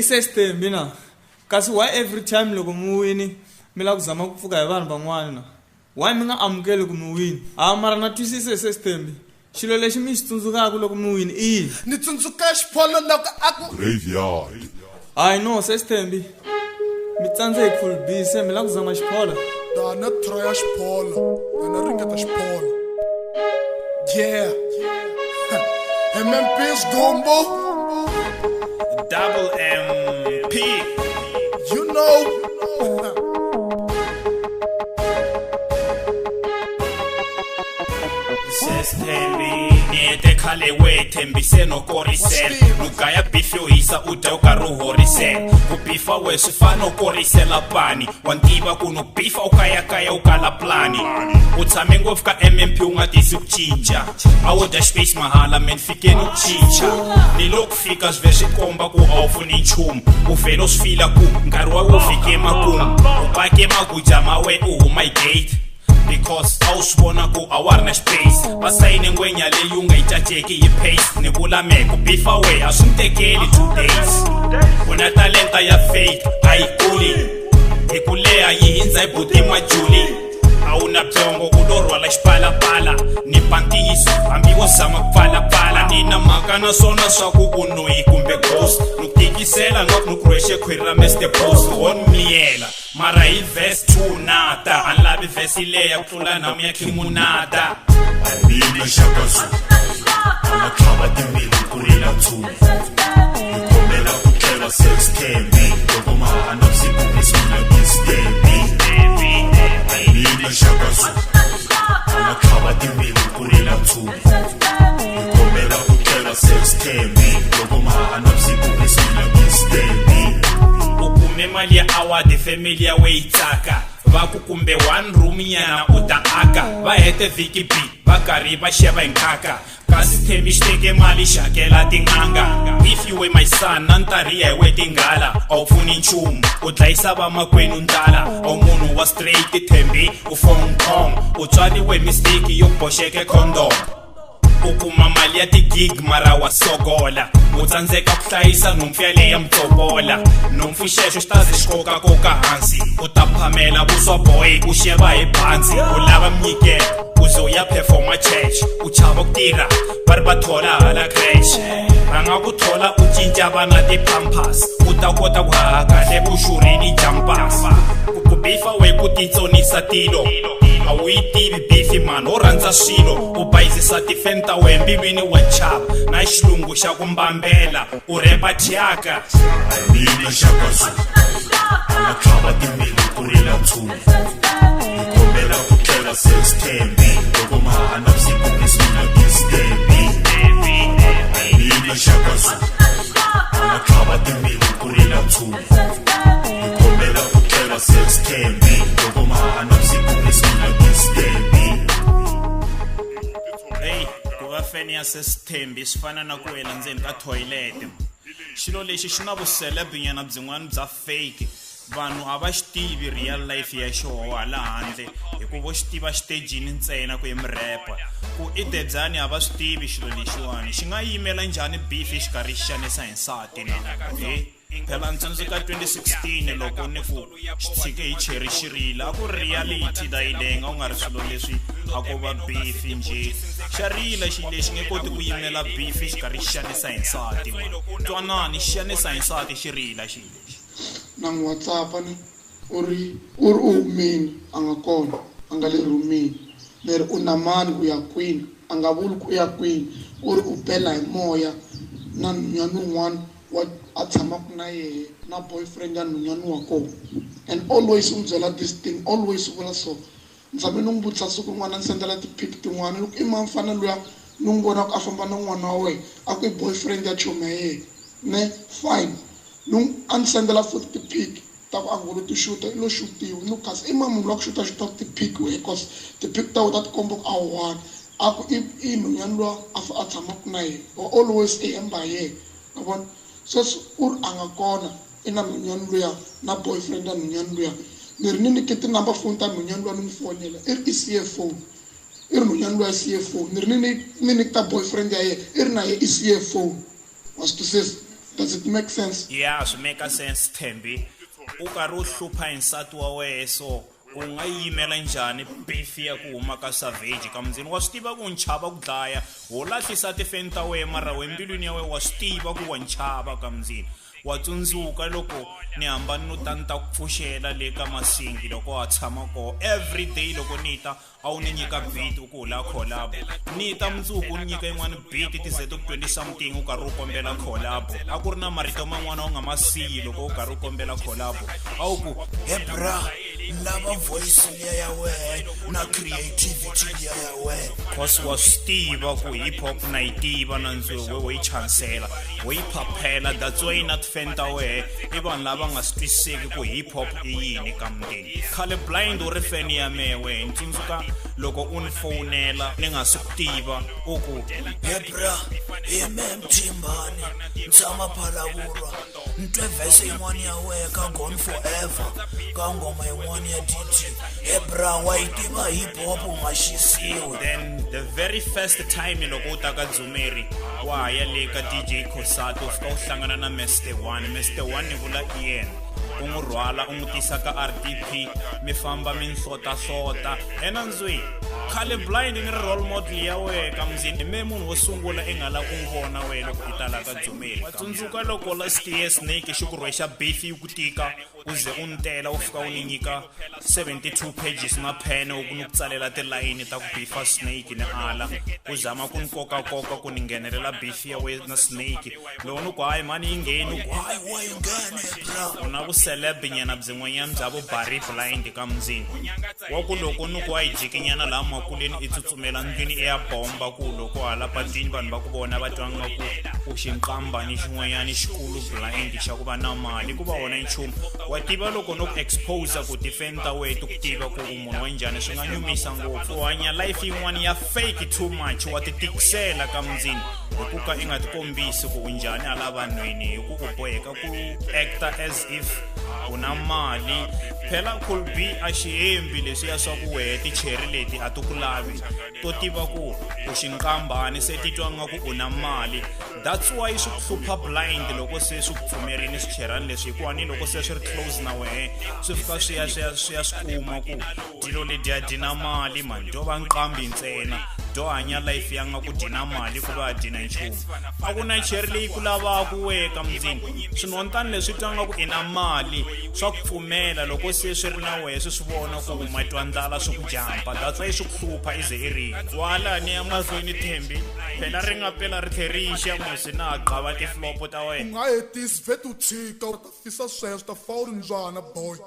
system mina. Kasi why every time loko mu win mi la kuzama ku pfuka hi vanhu van'wana na? Why mi nga amukeli ku mi win? Mara na twisise system. Xilo lexi mi xi tsundzukaka loko mi win i ni tsundzuka Xphola loko aku graveyard. I know system. Mi tsandzeki full B se mi la kuzama Xphola. dana troya Xphola dana ringeta Xphola yeah MMP's Gumbo Double MP. you know Niete khale wethembise nokorisela lugaya bifi uyisa ude ukaruhorisela kubifa wesifana ukorisela pani wantiva kuno bifa ukayakaya ukala plani utshame ngopfu ka MMP ungatisi ukucinca awuda space mahala men fikeni ukucinca ni loko fika swi swi komba ku awufuni nchumu uvela usifila ku nkarhi wa wo fike emakumu upake maguja mawe uhuma igate because awusibona ku awarna space basayine ngwenya leyi ungayitshatsheki yi-pace nikulameko bifa we aswimtekeli 2 days una talenta ya fake ayikuli hikuleya yihindza ibuti majuli awuna byongo ulorhwala xipalapala ni pantiyiso hambi wo zama kupfalapfala ni na mhaka na swona swa ku unoyi kumbe ghost nukutikisela nukurhwexe khwiri ra Mr. Post won miyela mara hi verse 2 nata anlavi verse leya ku tlula namu ya khimunata Mina Shaka Zulu. Amakhaba timbilu kurila thuli. Ngikhomela kucela sex thembi. Loko mahana busibuke smina ngistembi. Mina Shaka Zulu. Amakhaba timbilu kurila thuli. Ngikhomela kucela sex thembi. Loko mahana busibuke smina ngistembi. ukume mali ya award family ya weitsaka vaku kumbe 1 room yana uta aka va hete viki b va karhi va xeva hi nkaka kasi thembi xiteke mali xakela tin'anga if you were my son na ntariya hi we tinghala a wu pfuni nchumu u dlayisa vamakwenu ndlala a wu munhu wa straight thembi u phone kong u tswariwe mistake yo boxeke condom u kuma mali ya tigig mara wa sogola u tsandzeka ku hlayisa nhompfu yaleya mtsobola nhompfu xexo xi ta ze xi kokakoka hansi u ta phamela vuswa boy u xeva hi banzi u lava mnyikelo u ze u ya performa church u chava ku tirha va ri va thola hala crash va nga ku thola u cinca vana ti-pampas u ta kota ku haha kahle vuxurini jampas ku bifa we ku titsonisa tilo a wu yi tivi bifi mani u rhandza swilo u bayizisa tifenta wembilwini wa chava na xilungu xa ku mbambela u repa Shaka. Mina Shaka Zulu. Amakhaba timbilu kurila thuli. Ngikhomela kucela sex thembi. Loko mahana busibuke smina ngistembi. Mina Shaka Zulu. Amakhaba timbilu kurila thuli. Ngikhomela kucela sex thembi. Loko mahana busibuke smina ngistembi. Hey, ku va feni ya sesithembi swi fana na ku wela ndzeni ka toilet xilo lexi xi na vuselebnyana byin'wana bya fake vanhu a va xi tivi real life ya xoho hala handle hikuva vo xi tiva xitejini ntsena ku hi mirepa ku i debyani a va swi tivi xilo lexiwani xi nga yimela njhani beef xikarhi xi xanisa hi nsati na phela ntsundzuka 2016 loko ni ku xi tshike hi cheri xi rila a ku ri reality dayilenga u nga ri swilo leswi a ko va beef nje xa rila xi lexi nge koti ku yimela beef xikarhi xi xanisa hi nsati twanani xi xanisa hi nsati xi rila xi lexi nang WhatsApp ni uri umini anga kona anga le rumini leri unamani uya kwini anga vuli ku ya kwini uri upela hi moya na nyanu n'wana wa a tshamaku na yehe na boyfriend ya nyanu wa kona and always umbyela this thing always vula so ntsame ni n'wi vutisa siku n'wana ni sendela ti-pic tin'wana loko i mamfana luya ni n'wi vona ku a famba na n'wana wa wena a ku i boyfriend ya chome ya yehe ne fine a ni sendela futhi ti-pic ta ku a ngolo ti xuta i lo xutiwa no kasi i mama lwa ku xuta ti-pic we because ti-pic ta ta ti komba ku a one a ku i nhwanyana luya a tshamaku na yehe or always i hemba yehe ma vona sweswi u ri a nga kona i na nhwanyana luya na boyfriend ya nhwanyana luya ni ri ni nike tinumber phone ta nhwanyana luya ni n'wi fonela i ri i siye phone i ri nhwanyana luya i siye phone ni ri ni nike ta boyfriend ya yehe i ri na yehe i siye phone wa swi twisisa Does it make sense? Yeah, swi make sense Thembi. U karhi u hlupha hi nsati wa wehe so u nga yimela njhani beef ya ku huma ka savage ka muzini wa swi tiva ku nchava ku dlaya ho lahlisa tifeni ta wehe mara wembilwini ya wehe wa swi tiva ku wa nchava ka muzini wa tsundzuka loko ni hamba no tanta ku pfuxela le ka masingi loko wa tshama ko every day loko ni ta a wu ni nyika beat u ku la collab ni ta mundzuku u ni nyika yin'wana beat ti ze to 20 something u karhi u kombela collab a ku ri na marito man'wana u nga ma siyi loko u karhi u kombela collab a wu ku he bra lava voice ya wehe na creativity ya wehe cause wa swi tiva ku hip hop na yi tiva na ndzhuwe wo yi chansela wo yi phaphela that's why na tifeni ta wehe i vanhu lava nga swi twisiseki ku hip hop i yini ka mundeni khale blind u ri feni ya mehe wehe ni tsundzuka loko u ni fowunela ni nga swi tiva u ku he bra hi ZuluMthimbani ni tshama Phalaborwa ni twe vhese yin'wana ya wehe ka Gone Forever ka ngoma yin'wana ya DT he bra wa yi tiva hip hop u nga xisiwi then the very first time loko u ta ka Dzumeri wa ya le ka DJ Khosato u fika u hlangana na Mr. One ni vula yena u n'wi rhwala u n'wi tisa ka RDP mi famba mi hlota ena ndzwi khale blind ni role model ya wehe ka muzini me munhu wo sungula i nga la ku n'wi vona wehe loko u tala ka Dzumeri wa tsundzuka loko last year Snake xi ku rhwexa beef yi ku tika u ze u ntela u fika u ni nyika 72 pages na pen u ku ni ku tsalela tilayini ta ku beefa Snake ni ala u zama ku ni koka ku ni nghenelela beef ya wehe na Snake loko ni ku hayi mani yi ngheni u ku hayi wa yi nghene bra u na vuceleb nyana byin'wanyana bya vubari blind ka muzini wa ku loko ni ku wa yi jikinyana laha makuleni i tsutsumela ndlwini i ya bomba ku loko hala patwini vanhu va ku vona va twa nga ku u xinqambani xin'wanyana xikulu blind xa ku va na mali ku va wona nchumu wa tiva loko no ku expose ku tifeni ta wehe ti ku tiva ku u munhu wa njhani swi nga nyumisa ngopfu u hanya life yin'wana ya fake too much wa ti tikisela ka muzini hi ku ka i nga ti kombisi ku u njhani hala vanhwini hi ku u boheka ku acta as if u na mali phela could be a xihembi leswiya swa ku wehe ticheri leti a ti ku lavi to tiva ku u xinqambani se titwa nga ku u na mali that's why swi ku hlupha blind loko se swi ku pfumerini swicherani leswi hikuva ni loko se swi ri close na wehe swi fika swi ya swi kuma ku dilo lediya dina mali mani do va nqambi ntsena do hanya life ya nga ku dina mali ku va dina nchumu a ku na cheri leyi ku lavaku wehe ka muzini swinontani leswi twa nga ku i na mali swa ku pfumela loko se swi ri na wehe swi vona ku matwa ndlala swi ku jampa that's why swi ku hlupha ize i rini wala ni ya mahlweni Thembi phela ri nga pela ri tlherixa musi na ha qava tiflopo ta wena u nga hetisi vhete u tshika u ta fisa sweswo ta fa u ri njhana boy